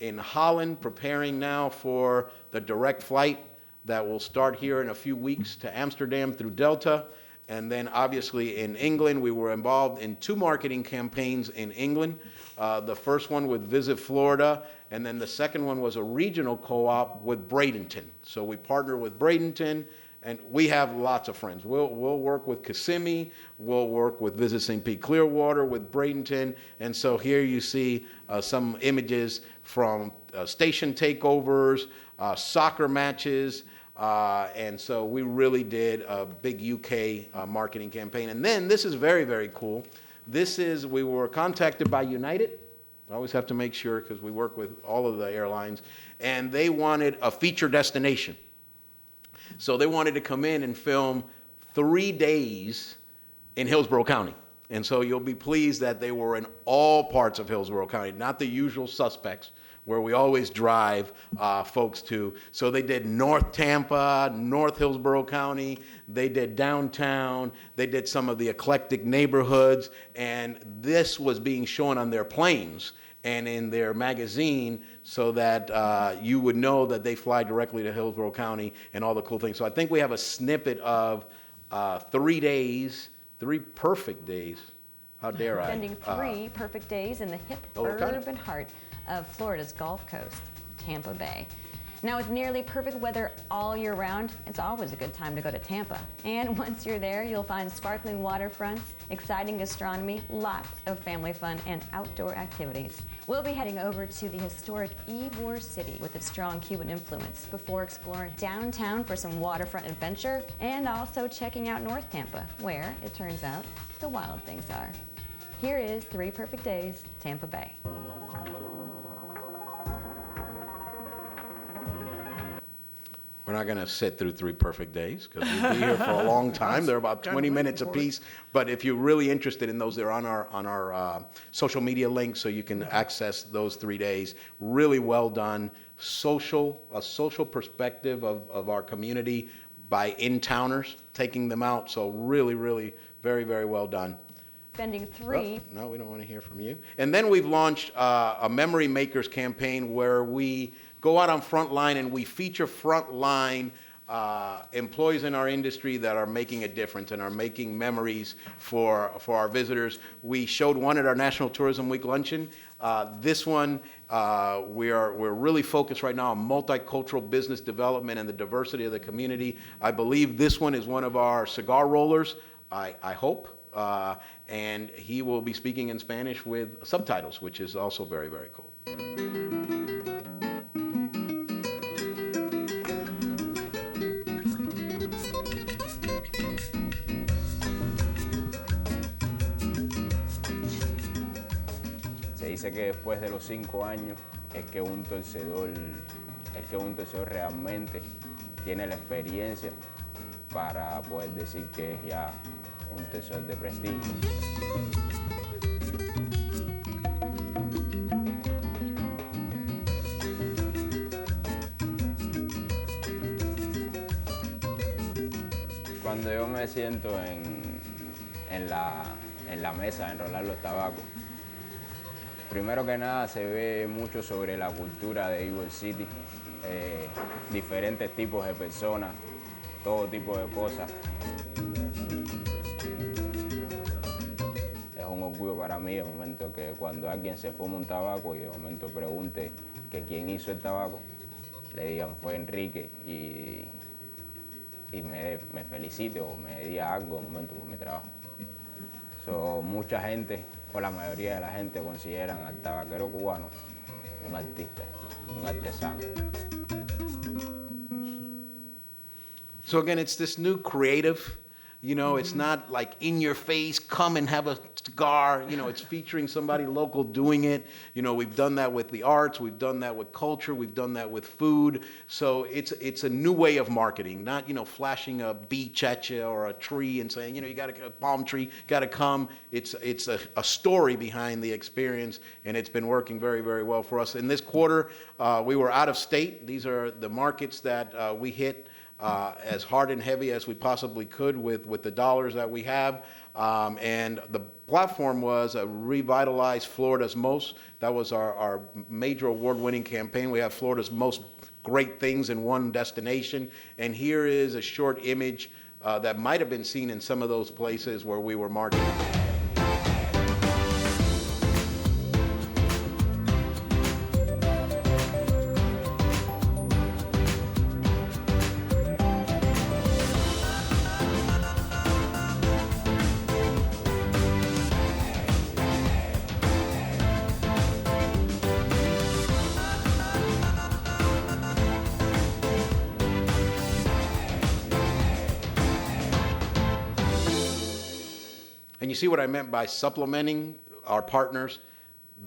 in Holland, preparing now for the direct flight that will start here in a few weeks to Amsterdam through Delta. And then obviously in England, we were involved in 2 marketing campaigns in England. The first one with Visit Florida, and then the second one was a regional co-op with Bradenton. So we partnered with Bradenton, and we have lots of friends. We'll work with Kissimmee, we'll work with Visit St. Pete Clearwater, with Bradenton. And so here you see some images from station takeovers, soccer matches, and so we really did a big UK marketing campaign. And then this is very, very cool. We were contacted by United. I always have to make sure because we work with all of the airlines, and they wanted a feature destination. So they wanted to come in and film 3 days in Hillsborough County. And so you'll be pleased that they were in all parts of Hillsborough County, not the usual suspects where we always drive folks to. So they did North Tampa, North Hillsborough County, they did downtown, they did some of the eclectic neighborhoods, and this was being shown on their planes and in their magazine so that you would know that they fly directly to Hillsborough County and all the cool things. So I think we have a snippet of 3 days, 3 perfect days. How dare I? Spending 3 perfect days in the hip Delaware County. urban heart of Florida's Gulf Coast, Tampa Bay. Now, with nearly perfect weather all year round, it's always a good time to go to Tampa. And once you're there, you'll find sparkling waterfronts, exciting gastronomy, lots of family fun, and outdoor activities. We'll be heading over to the historic Ybor City with its strong Cuban influence before exploring downtown for some waterfront adventure and also checking out North Tampa, where, it turns out, the wild things are. Here is 3 perfect days, Tampa Bay. We're not going to sit through 3 perfect days because we'll be here for a long time. They're about 20 minutes apiece. But if you're really interested in those, they're on our social media links, so you can access those 3 days. Really well done. A social perspective of our community by in-towners, taking them out. So really, really, very, very well done. Spending 3 No, we don't want to hear from you. And then we've launched a Memory Makers campaign where we go out on Frontline and we feature frontline employees in our industry that are making a difference and are making memories for our visitors. We showed one at our National Tourism Week luncheon. This one, we're really focused right now on multicultural business development and the diversity of the community. I believe this one is one of our cigar rollers, I hope. And he will be speaking in Spanish with subtitles, which is also very, very cool. Se dice que después de los 5 años es que un torcedor realmente tiene la experiencia para poder decir que es ya un torcedor de prestigio. Cuando yo me siento en la mesa a enrolar los tabacos, primero que nada se ve mucho sobre la cultura de Ybor City, diferentes tipos de personas, todo tipo de cosas. Es un orgullo para mí el momento que cuando alguien se fuma un tabaco y de momento pregunte que quién hizo el tabaco, le digan fue Enrique y me felicite o me diga algo en el momento por mi trabajo. Mucha gente, o la mayoría de la gente, consideran al tabaquero cubano un artista, un artesano. So again, it's this new creative, it's not like in your face, come and have a cigar, it's featuring somebody local doing it. We've done that with the arts, we've done that with culture, we've done that with food. So it's a new way of marketing, not, flashing a beach at you or a tree and saying, you got a palm tree, got to come. It's a story behind the experience, and it's been working very, very well for us. In this quarter, we were out of state. These are the markets that we hit as hard and heavy as we possibly could with the dollars that we have. And the platform was Revitalize Florida's Most. That was our major award-winning campaign. We have Florida's most great things in one destination. And here is a short image that might have been seen in some of those places where we were marketing. And you see what I meant by supplementing our partners?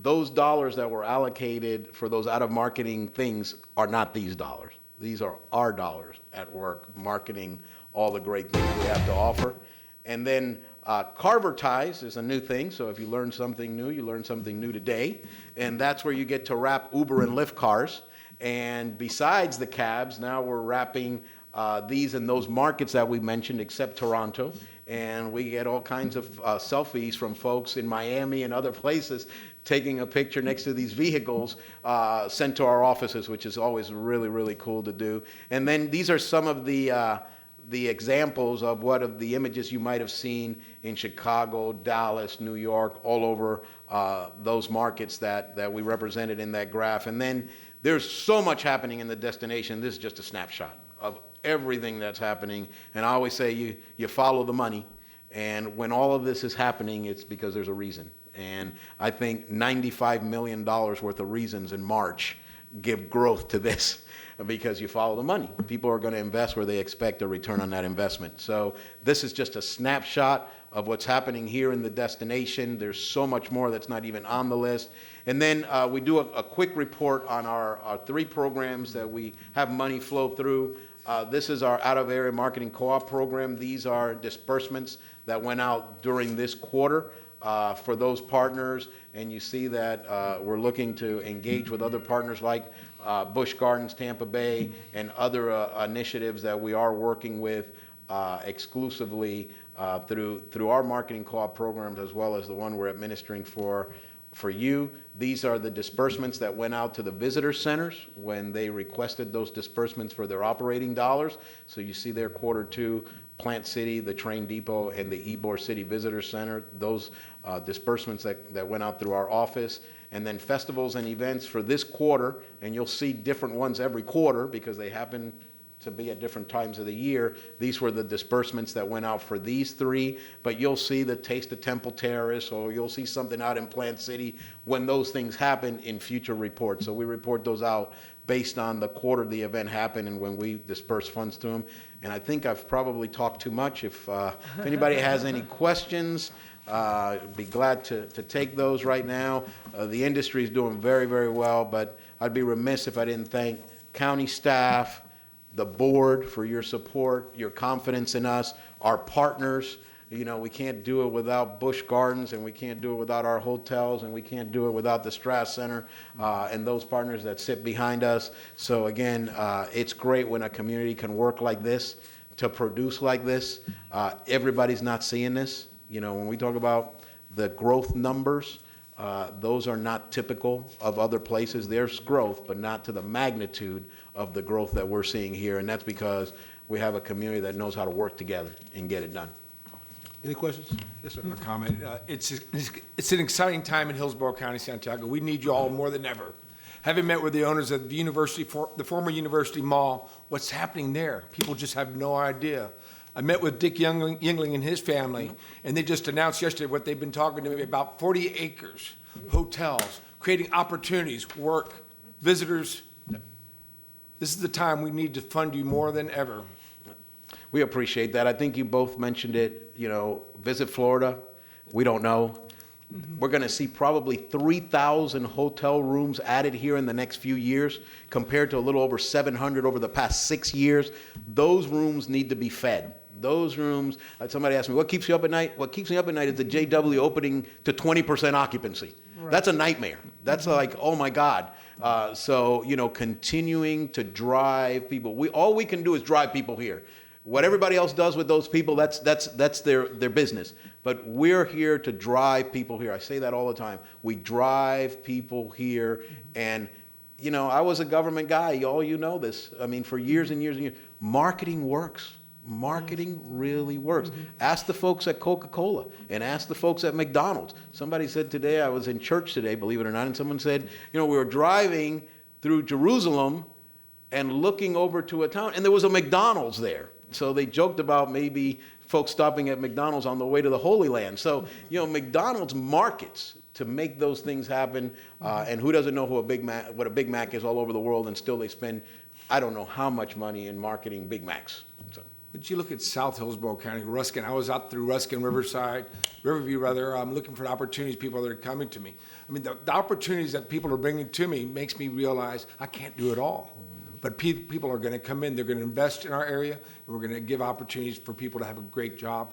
Those dollars that were allocated for those out-of-marketing things are not these dollars. These are our dollars at work marketing all the great things we have to offer. And then Carvertize is a new thing, so if you learn something new, you learn something new today. And that's where you get to wrap Uber and Lyft cars. And besides the cabs, now we're wrapping these in those markets that we mentioned, except Toronto. And we get all kinds of selfies from folks in Miami and other places taking a picture next to these vehicles sent to our offices, which is always really, really cool to do. And then these are some of the the examples of what of the images you might have seen in Chicago, Dallas, New York, all over those markets that we represented in that graph. And then there's so much happening in the destination. This is just a snapshot of everything that's happening. And I always say you follow the money. And when all of this is happening, it's because there's a reason. And I think $95 million worth of reasons in March give growth to this, because you follow the money. People are going to invest where they expect a return on that investment. So this is just a snapshot of what's happening here in the destination. There's so much more that's not even on the list. And then we do a quick report on our 3 programs that we have money flow through. This is our out-of-area marketing co-op program. These are disbursements that went out during this quarter for those partners. And you see that we're looking to engage with other partners like Busch Gardens, Tampa Bay, and other initiatives that we are working with exclusively through our marketing co-op programs, as well as the one we're administering for you. These are the disbursements that went out to the visitor centers when they requested those disbursements for their operating dollars. So you see there Q2, Plant City, the Train Depot, and the Ybor City Visitor Center, those disbursements that went out through our office. And then festivals and events for this quarter, and you'll see different ones every quarter because they happen to be at different times of the year. These were the disbursements that went out for these 3, but you'll see the Taste of Temple Terrace, or you'll see something out in Plant City when those things happen in future reports. So we report those out based on the quarter the event happened and when we disperse funds to them. And I think I've probably talked too much. If anybody has any questions, be glad to take those right now. The industry is doing very, very well, but I'd be remiss if I didn't thank county staff, the board for your support, your confidence in us, our partners. You know, we can't do it without Busch Gardens, and we can't do it without our hotels, and we can't do it without the Strass Center and those partners that sit behind us. So again, it's great when a community can work like this, to produce like this. Everybody's not seeing this. You know, when we talk about the growth numbers, those are not typical of other places. There's growth, but not to the magnitude of the growth that we're seeing here. And that's because we have a community that knows how to work together and get it done. Any questions? Yes, sir. A comment. It's an exciting time in Hillsborough County, Santiago. We need you all more than ever. Having met with the owners of the university, the former University Mall, what's happening there? People just have no idea. I met with Dick Yingling and his family, and they just announced yesterday what they've been talking to me about: 40 acres, hotels, creating opportunities, work, visitors. This is the time we need to fund you more than ever. We appreciate that. I think you both mentioned it, you know, visit Florida. We don't know. We're going to see probably 3,000 hotel rooms added here in the next few years, compared to a little over 700 over the past 6 years. Those rooms need to be fed. Those rooms, somebody asked me, what keeps you up at night? What keeps me up at night is the JW opening to 20% occupancy. Right. That's a nightmare. That's like, oh my God. So, you know, continuing to drive people. All we can do is drive people here. What everybody else does with those people, that's their business. But we're here to drive people here. I say that all the time. We drive people here. And, you know, I was a government guy. All you know this. I mean, for years and years and years. Marketing works. Marketing really works. Ask the folks at Coca-Cola and ask the folks at McDonald's. Somebody said today, I was in church today, believe it or not, and someone said, you know, we were driving through Jerusalem and looking over to a town, and there was a McDonald's there. So they joked about maybe folks stopping at McDonald's on the way to the Holy Land. So, you know, McDonald's markets to make those things happen. And who doesn't know what a Big Mac is all over the world, and still they spend, I don't know how much money in marketing Big Macs. So. But you look at South Hillsborough County, Ruskin. I was out through Ruskin, Riverview rather. I'm looking for opportunities, people that are coming to me. I mean, the opportunities that people are bringing to me makes me realize I can't do it all. But people are going to come in, they're going to invest in our area, and we're going to give opportunities for people to have a great job,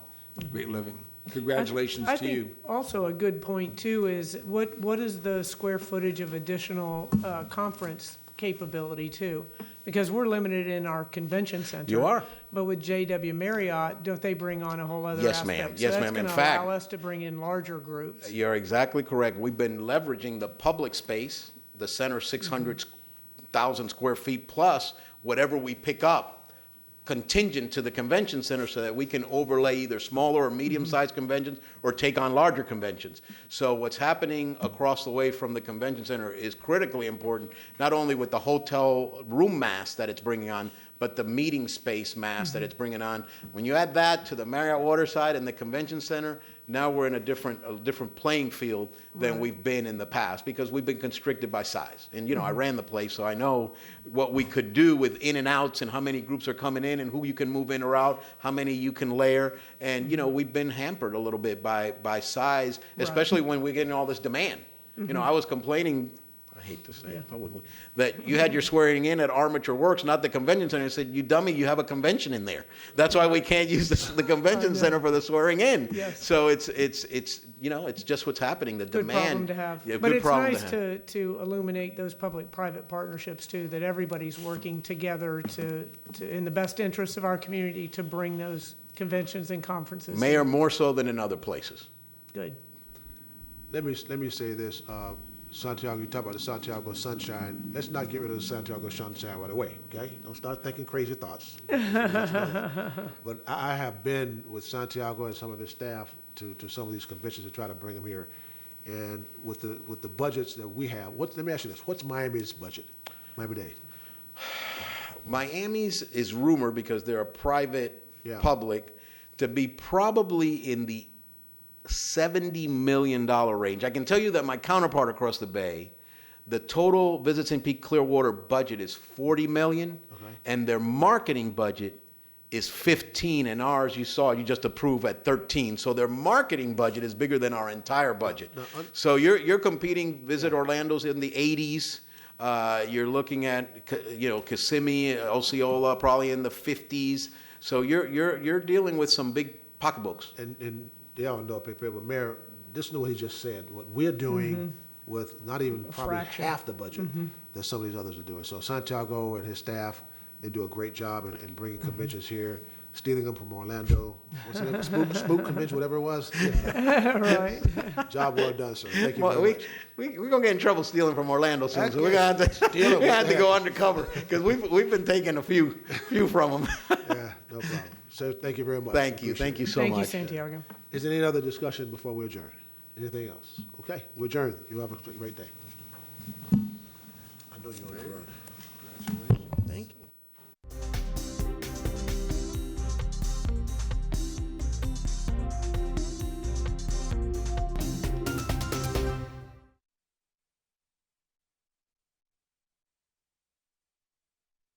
great living. Congratulations to you. I think also a good point, too, is what is the square footage of additional conference capability, too? Because we're limited in our convention center. You are. But with JW Marriott, don't they bring on a whole other Yes, ma'am. aspect? Yes, so ma'am. In that's fact, allow us to bring in larger groups. You're exactly correct. We've been leveraging the public space, the center 600,000 square feet plus whatever we pick up contingent to the convention center so that we can overlay either smaller or medium-sized conventions or take on larger conventions. So what's happening across the way from the convention center is critically important, not only with the hotel room mass that it's bringing on, but the meeting space mass that it's bringing on. When you add that to the Marriott Waterside and the convention center, now we're in a different playing field than we've been in the past, because we've been constricted by size. And, I ran the place, so I know what we could do with in and outs and how many groups are coming in and who you can move in or out, how many you can layer. And, we've been hampered a little bit by size, especially when we're getting all this demand. I was complaining, I hate to say it publicly, that you had your swearing in at Armature Works, not the convention center. I said, you dummy, you have a convention in there. That's why we can't use the convention center for the swearing in. Yes. So it's just what's happening, the Good demand. problem to have. Yeah, But good it's problem nice have. to illuminate those public-private partnerships too, that everybody's working together to, in the best interests of our community, to bring those conventions and conferences. Mayor, more so than in other places. Good. Let me say this, Santiago, you talk about the Santiago sunshine. Let's not get rid of the Santiago sunshine right away, okay? Don't start thinking crazy thoughts. But I have been with Santiago and some of his staff to some of these conventions to try to bring them here. And with the budgets that we have, let me ask you this, what's Miami's budget, Miami-Dade? Miami's is rumored, because they're a private, public, to be probably in the $70 million range. I can tell you that my counterpart across the bay, the total Visit St. Pete Clearwater budget is $40 million, and their marketing budget is 15, and ours, you just approved at 13. So their marketing budget is bigger than our entire budget. So you're competing. Visit Orlando's in the 80s. You're looking at Kissimmee, Osceola, probably in the 50s. So you're dealing with some big pocketbooks. And they all know, but Mayor, just know what he just said. What we're doing with not even probably fraction. half the budget that some of these others are doing. So Santiago and his staff, they do a great job in bringing conventions here, stealing them from Orlando. What's the name? Spook convention, whatever it was. Yeah. Right. Job well done, sir. Thank you Well, very much. we're gonna get in trouble stealing from Orlando soon, so Okay. we're gonna have to, Steal it. we have to go undercover, because we've been taking a few from them. Yeah, no problem. Sir, thank you very much. Thank you Appreciate it. so Thank you, much. Santiago. Is there any other discussion before we adjourn? Anything else? Okay, we adjourn. You have a great day. I know you're on the road.